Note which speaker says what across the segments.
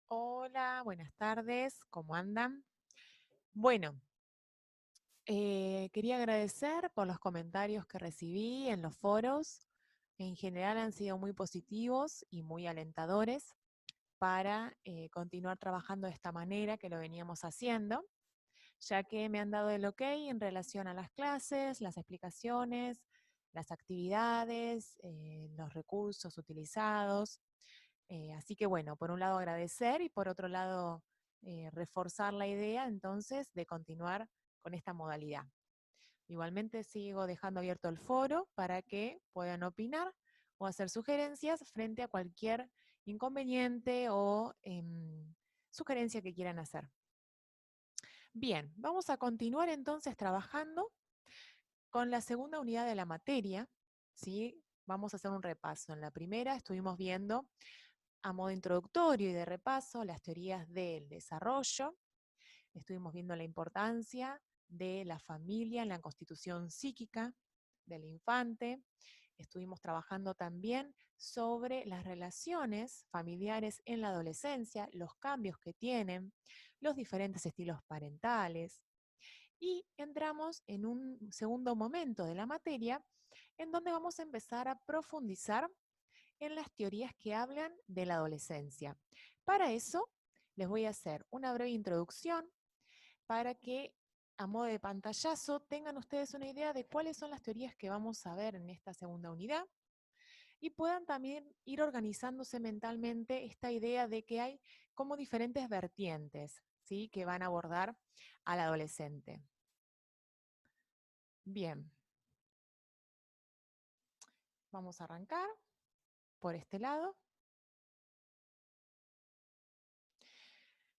Speaker 1: Hola, buenas tardes, ¿cómo andan? Bueno, quería agradecer por los comentarios que recibí en los foros. En general han sido muy positivos y muy alentadores para continuar trabajando de esta manera que lo veníamos haciendo, ya que me han dado el ok en relación a las clases, las explicaciones, las actividades, los recursos utilizados. Así que bueno, por un lado agradecer y por otro lado reforzar la idea entonces de continuar con esta modalidad. Igualmente sigo dejando abierto el foro para que puedan opinar o hacer sugerencias frente a cualquier inconveniente o sugerencia que quieran hacer. Bien, vamos a continuar entonces trabajando con la segunda unidad de la materia. ¿Sí? Vamos a hacer un repaso. En la primera estuvimos viendo a modo introductorio y de repaso las teorías del desarrollo. Estuvimos viendo la importancia de la familia en la constitución psíquica del infante. Estuvimos trabajando también sobre las relaciones familiares en la adolescencia, los cambios que tienen, los diferentes estilos parentales. Y entramos en un segundo momento de la materia en donde vamos a empezar a profundizar en las teorías que hablan de la adolescencia. Para eso, les voy a hacer una breve introducción para que a modo de pantallazo tengan ustedes una idea de cuáles son las teorías que vamos a ver en esta segunda unidad y puedan también ir organizándose mentalmente esta idea de que hay como diferentes vertientes, ¿sí?, que van a abordar al adolescente. Bien, vamos a arrancar por este lado.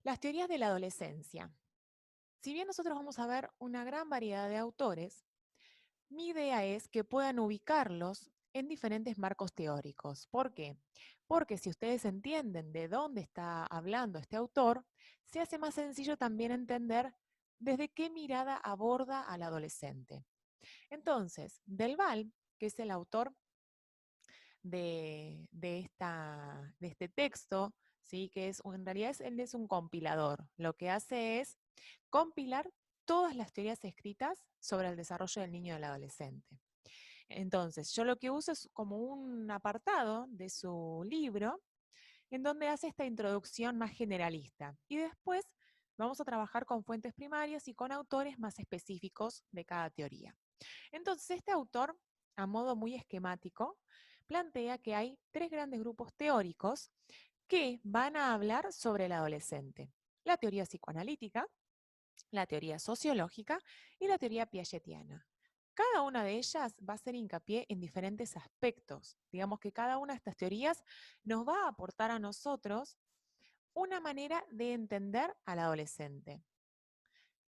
Speaker 1: Las teorías de la adolescencia. Si bien nosotros vamos a ver una gran variedad de autores, mi idea es que puedan ubicarlos en diferentes marcos teóricos. ¿Por qué? Porque si ustedes entienden de dónde está hablando este autor, se hace más sencillo también entender desde qué mirada aborda al adolescente. Entonces, Delval, que es el autor de este texto, ¿sí?, que en realidad él es un compilador. Lo que hace es compilar todas las teorías escritas sobre el desarrollo del niño y del adolescente. Entonces, yo lo que uso es como un apartado de su libro en donde hace esta introducción más generalista. Y después vamos a trabajar con fuentes primarias y con autores más específicos de cada teoría. Entonces, este autor, a modo muy esquemático, plantea que hay tres grandes grupos teóricos que van a hablar sobre el adolescente: la teoría psicoanalítica, la teoría sociológica y la teoría piagetiana. Cada una de ellas va a hacer hincapié en diferentes aspectos. Digamos que cada una de estas teorías nos va a aportar a nosotros una manera de entender al adolescente.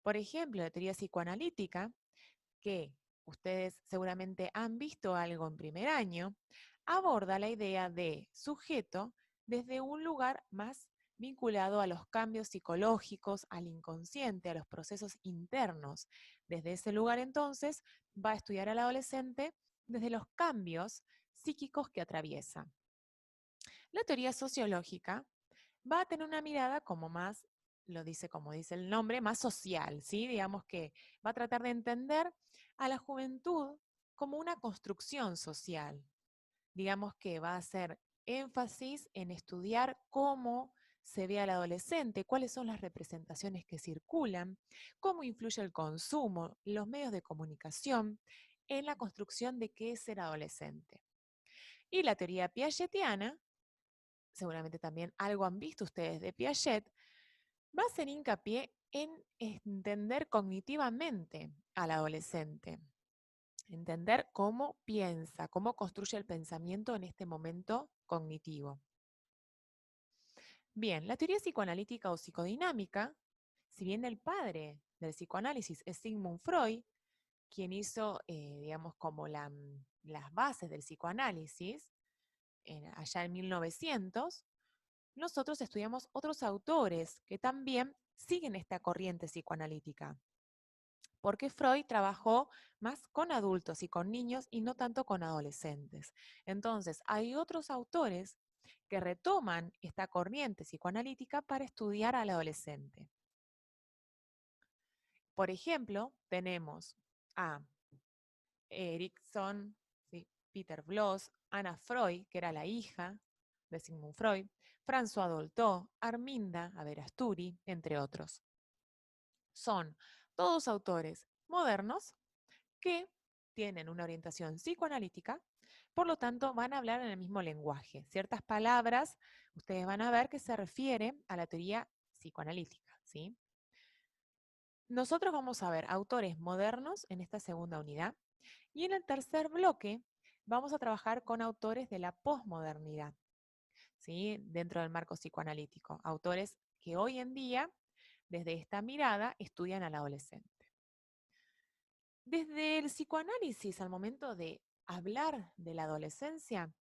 Speaker 1: Por ejemplo, la teoría psicoanalítica, que ustedes seguramente han visto algo en primer año, aborda la idea de sujeto desde un lugar más vinculado a los cambios psicológicos, al inconsciente, a los procesos internos. Desde ese lugar entonces va a estudiar al adolescente desde los cambios psíquicos que atraviesa. La teoría sociológica va a tener una mirada como más, lo dice como dice el nombre, más social, ¿sí? Digamos que va a tratar de entender a la juventud como una construcción social. Digamos que va a hacer énfasis en estudiar cómo se ve al adolescente, cuáles son las representaciones que circulan, cómo influye el consumo, los medios de comunicación en la construcción de qué es ser adolescente. Y la teoría piagetiana, seguramente también algo han visto ustedes de Piaget, va a hacer hincapié en entender cognitivamente al adolescente, entender cómo piensa, cómo construye el pensamiento en este momento cognitivo. Bien, la teoría psicoanalítica o psicodinámica, si bien el padre del psicoanálisis es Sigmund Freud, quien hizo, digamos, como las bases del psicoanálisis allá en 1900, nosotros estudiamos otros autores que también siguen esta corriente psicoanalítica, porque Freud trabajó más con adultos y con niños y no tanto con adolescentes. Entonces, hay otros autores que retoman esta corriente psicoanalítica para estudiar al adolescente. Por ejemplo, tenemos a Erikson, ¿sí? Peter Bloss, Anna Freud, que era la hija de Sigmund Freud, François Dolto, Arminda Averasturi, entre otros. Son todos autores modernos que tienen una orientación psicoanalítica, por lo tanto van a hablar en el mismo lenguaje. Ciertas palabras ustedes van a ver que se refieren a la teoría psicoanalítica, ¿sí? Nosotros vamos a ver autores modernos en esta segunda unidad y en el tercer bloque vamos a trabajar con autores de la posmodernidad, ¿sí? Dentro del marco psicoanalítico, autores que hoy en día, desde esta mirada, estudian al adolescente. Desde el psicoanálisis, al momento de hablar de la adolescencia,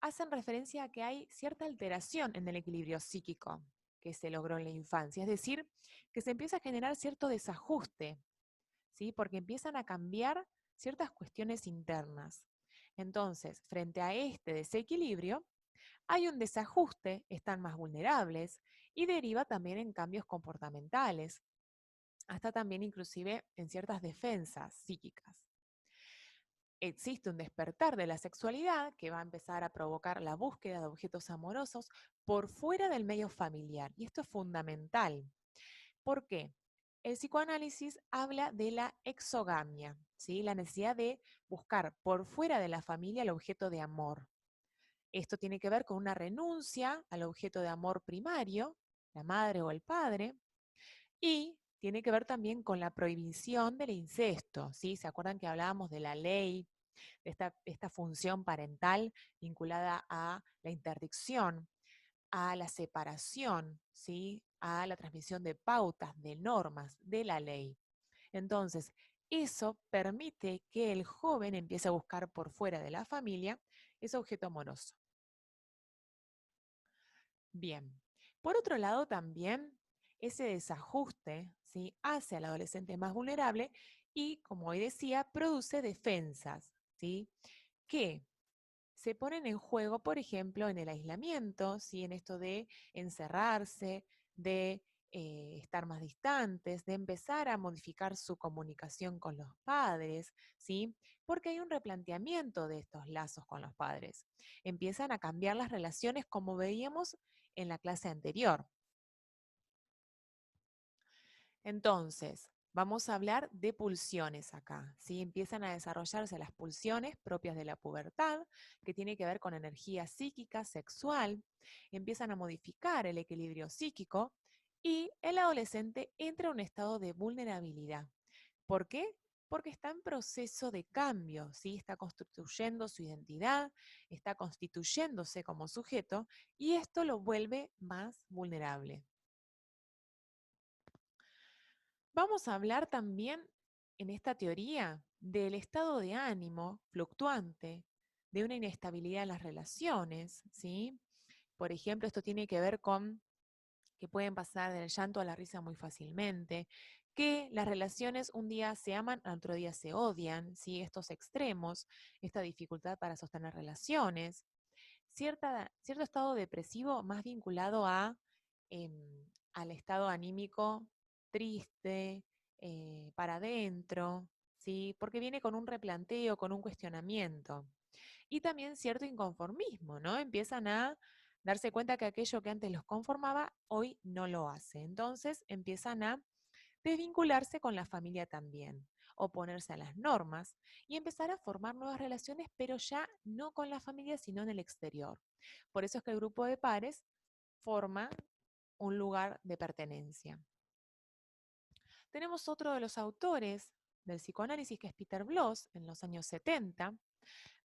Speaker 1: hacen referencia a que hay cierta alteración en el equilibrio psíquico que se logró en la infancia, es decir, que se empieza a generar cierto desajuste, ¿sí? Porque empiezan a cambiar ciertas cuestiones internas. Entonces, frente a este desequilibrio, hay un desajuste, están más vulnerables y deriva también en cambios comportamentales, hasta también inclusive en ciertas defensas psíquicas. Existe un despertar de la sexualidad que va a empezar a provocar la búsqueda de objetos amorosos por fuera del medio familiar. Y esto es fundamental. ¿Por qué? El psicoanálisis habla de la exogamia, ¿sí? La necesidad de buscar por fuera de la familia el objeto de amor. Esto tiene que ver con una renuncia al objeto de amor primario, la madre o el padre, y tiene que ver también con la prohibición del incesto, ¿sí? ¿Se acuerdan que hablábamos de la ley, de esta función parental vinculada a la interdicción, a la separación, ¿sí? A la transmisión de pautas, de normas, de la ley? Entonces, eso permite que el joven empiece a buscar por fuera de la familia ese objeto amoroso. Bien. Por otro lado, también ese desajuste, ¿sí? Hace al adolescente más vulnerable y, como hoy decía, produce defensas, ¿sí? Que se ponen en juego, por ejemplo, en el aislamiento, ¿sí? En esto de encerrarse, de estar más distantes, de empezar a modificar su comunicación con los padres, ¿sí? Porque hay un replanteamiento de estos lazos con los padres. Empiezan a cambiar las relaciones como veíamos en la clase anterior. Entonces, vamos a hablar de pulsiones acá, ¿sí? Empiezan a desarrollarse las pulsiones propias de la pubertad, que tiene que ver con energía psíquica, sexual, empiezan a modificar el equilibrio psíquico y el adolescente entra en un estado de vulnerabilidad. ¿Por qué? Porque está en proceso de cambio, ¿sí? Está constituyendo su identidad, está constituyéndose como sujeto y esto lo vuelve más vulnerable. Vamos a hablar también en esta teoría del estado de ánimo fluctuante, de una inestabilidad en las relaciones, ¿sí? Por ejemplo, esto tiene que ver con que pueden pasar del llanto a la risa muy fácilmente, que las relaciones un día se aman, al otro día se odian, ¿sí? Estos extremos, esta dificultad para sostener relaciones, cierto estado depresivo más vinculado al estado anímico triste, para adentro, ¿sí? Porque viene con un replanteo, con un cuestionamiento. Y también cierto inconformismo, ¿no? Empiezan a darse cuenta que aquello que antes los conformaba, hoy no lo hace. Entonces empiezan a desvincularse con la familia también, oponerse a las normas y empezar a formar nuevas relaciones, pero ya no con la familia, sino en el exterior. Por eso es que el grupo de pares forma un lugar de pertenencia. Tenemos otro de los autores del psicoanálisis, que es Peter Bloss, en los años 70,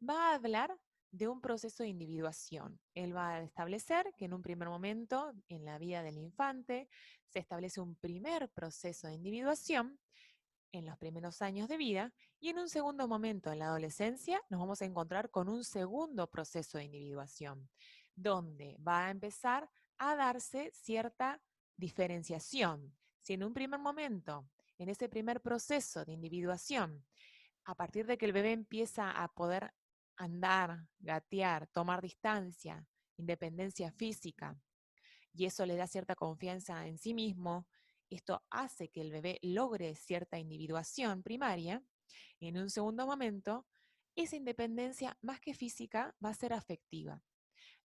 Speaker 1: va a hablar de un proceso de individuación. Él va a establecer que en un primer momento, en la vida del infante, se establece un primer proceso de individuación en los primeros años de vida y en un segundo momento, en la adolescencia, nos vamos a encontrar con un segundo proceso de individuación, donde va a empezar a darse cierta diferenciación. Si en un primer momento, en ese primer proceso de individuación, a partir de que el bebé empieza a poder andar, gatear, tomar distancia independencia física, y eso le da cierta confianza en sí mismo, esto hace que el bebé logre cierta individuación primaria, en un segundo momento, esa independencia más que física va a ser afectiva.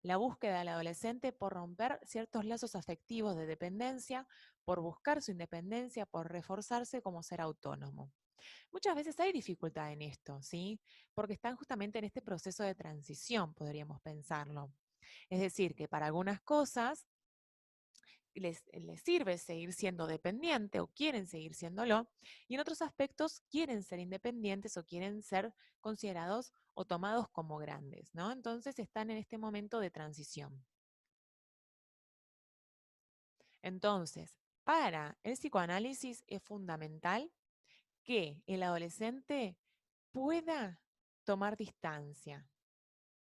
Speaker 1: La búsqueda del adolescente por romper ciertos lazos afectivos de dependencia, por buscar su independencia, por reforzarse como ser autónomo. Muchas veces hay dificultad en esto, ¿sí? Porque están justamente en este proceso de transición, podríamos pensarlo. Es decir, que para algunas cosas les sirve seguir siendo dependiente o quieren seguir siéndolo, y en otros aspectos quieren ser independientes o quieren ser considerados o tomados como grandes, ¿no? Entonces están en este momento de transición. Entonces, para el psicoanálisis es fundamental que el adolescente pueda tomar distancia,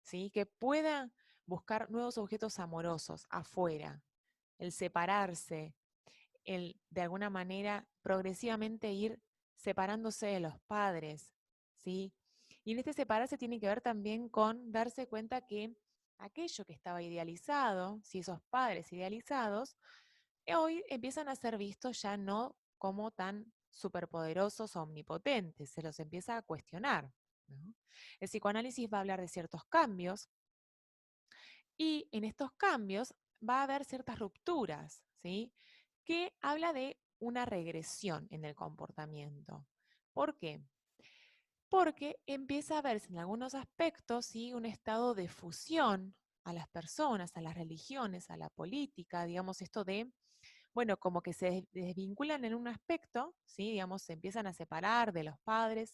Speaker 1: ¿sí? Que pueda buscar nuevos objetos amorosos afuera, el separarse, el de alguna manera progresivamente ir separándose de los padres, ¿sí? Y en este separarse tiene que ver también con darse cuenta que aquello que estaba idealizado, si esos padres idealizados, hoy empiezan a ser vistos ya no como tan superpoderosos o omnipotentes, se los empieza a cuestionar, ¿no? El psicoanálisis va a hablar de ciertos cambios y en estos cambios va a haber ciertas rupturas, ¿sí? Que habla de una regresión en el comportamiento. ¿Por qué? Porque empieza a verse en algunos aspectos, ¿sí? Un estado de fusión a las personas, a las religiones, a la política, digamos esto de, bueno, como que se desvinculan en un aspecto, ¿sí? Digamos, se empiezan a separar de los padres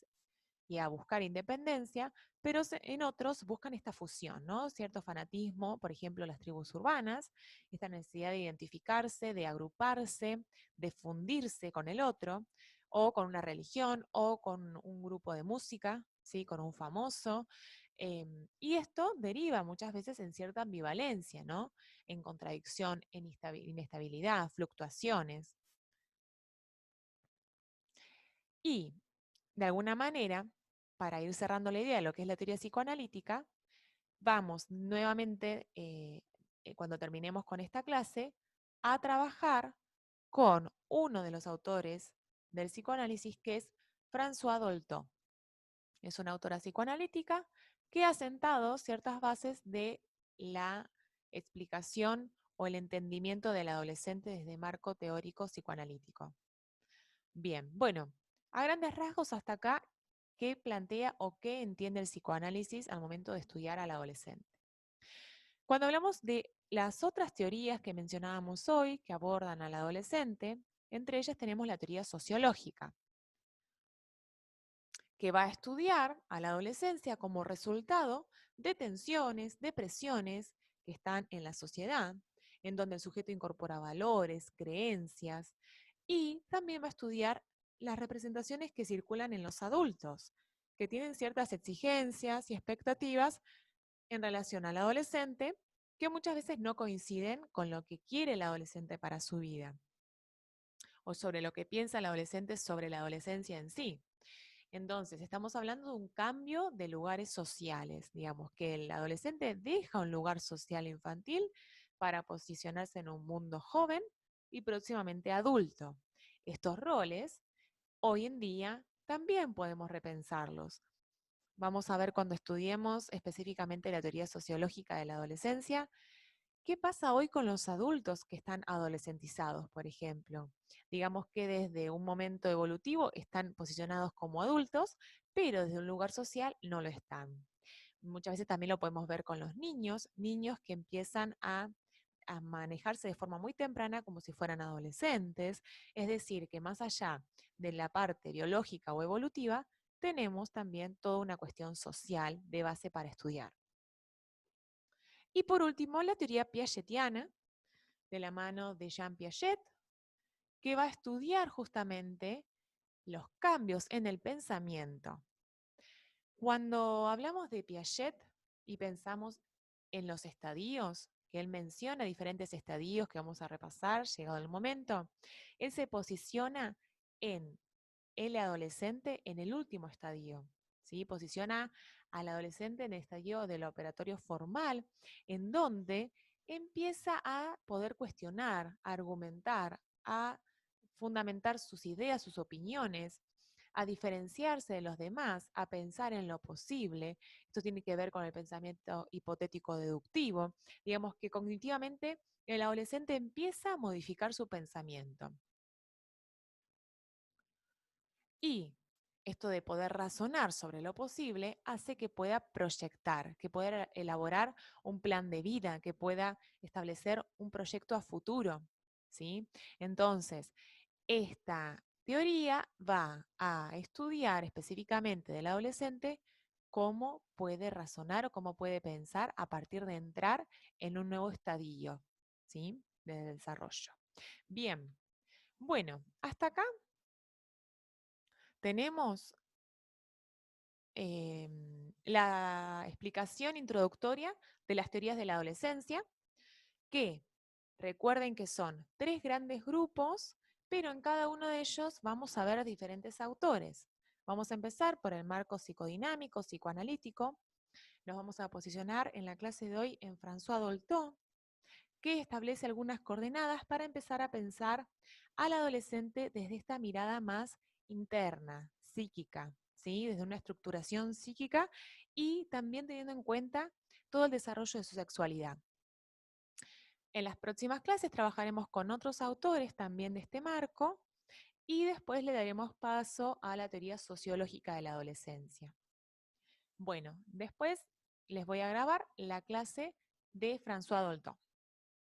Speaker 1: y a buscar independencia, pero en otros buscan esta fusión, ¿no? Cierto fanatismo, por ejemplo, las tribus urbanas, esta necesidad de identificarse, de agruparse, de fundirse con el otro, o con una religión, o con un grupo de música, ¿sí? Con un famoso. Y esto deriva muchas veces en cierta ambivalencia, ¿no? En contradicción, en inestabilidad, fluctuaciones. Y de alguna manera, para ir cerrando la idea de lo que es la teoría psicoanalítica, vamos nuevamente, cuando terminemos con esta clase, a trabajar con uno de los autores del psicoanálisis, que es François Dolto. Es una autora psicoanalítica que ha sentado ciertas bases de la explicación o el entendimiento del adolescente desde marco teórico psicoanalítico. Bien, bueno, a grandes rasgos hasta acá, ¿qué plantea o qué entiende el psicoanálisis al momento de estudiar al adolescente? Cuando hablamos de las otras teorías que mencionábamos hoy, que abordan al adolescente, entre ellas tenemos la teoría sociológica, que va a estudiar a la adolescencia como resultado de tensiones, de presiones que están en la sociedad, en donde el sujeto incorpora valores, creencias, y también va a estudiar las representaciones que circulan en los adultos, que tienen ciertas exigencias y expectativas en relación al adolescente, que muchas veces no coinciden con lo que quiere el adolescente para su vida, o sobre lo que piensa el adolescente sobre la adolescencia en sí. Entonces, estamos hablando de un cambio de lugares sociales, digamos, que el adolescente deja un lugar social infantil para posicionarse en un mundo joven y próximamente adulto. Estos roles, hoy en día, también podemos repensarlos. Vamos a ver cuando estudiemos específicamente la teoría sociológica de la adolescencia. ¿Qué pasa hoy con los adultos que están adolescentizados, por ejemplo? Digamos que desde un momento evolutivo están posicionados como adultos, pero desde un lugar social no lo están. Muchas veces también lo podemos ver con los niños, niños que empiezan a manejarse de forma muy temprana como si fueran adolescentes, es decir, que más allá de la parte biológica o evolutiva, tenemos también toda una cuestión social de base para estudiar. Y por último, la teoría piagetiana, de la mano de Jean Piaget, que va a estudiar justamente los cambios en el pensamiento. Cuando hablamos de Piaget y pensamos en los estadios, que él menciona diferentes estadios que vamos a repasar, llegado el momento, él se posiciona en el adolescente en el último estadio, ¿sí? Posiciona al adolescente en el estadio del operatorio formal, en donde empieza a poder cuestionar, a argumentar, a fundamentar sus ideas, sus opiniones, a diferenciarse de los demás, a pensar en lo posible. Esto tiene que ver con el pensamiento hipotético deductivo. Digamos que cognitivamente el adolescente empieza a modificar su pensamiento. Y esto de poder razonar sobre lo posible hace que pueda proyectar, que pueda elaborar un plan de vida, que pueda establecer un proyecto a futuro, ¿sí? Entonces, esta teoría va a estudiar específicamente del adolescente cómo puede razonar o cómo puede pensar a partir de entrar en un nuevo estadio, ¿sí? De desarrollo. Bien, bueno, hasta acá tenemos la explicación introductoria de las teorías de la adolescencia, que recuerden que son 3 grandes grupos, pero en cada uno de ellos vamos a ver diferentes autores. Vamos a empezar por el marco psicodinámico, psicoanalítico. Nos vamos a posicionar en la clase de hoy en François Dolto, que establece algunas coordenadas para empezar a pensar al adolescente desde esta mirada más interna, psíquica, ¿sí? Desde una estructuración psíquica y también teniendo en cuenta todo el desarrollo de su sexualidad. En las próximas clases trabajaremos con otros autores también de este marco y después le daremos paso a la teoría sociológica de la adolescencia. Bueno, después les voy a grabar la clase de François Dolto.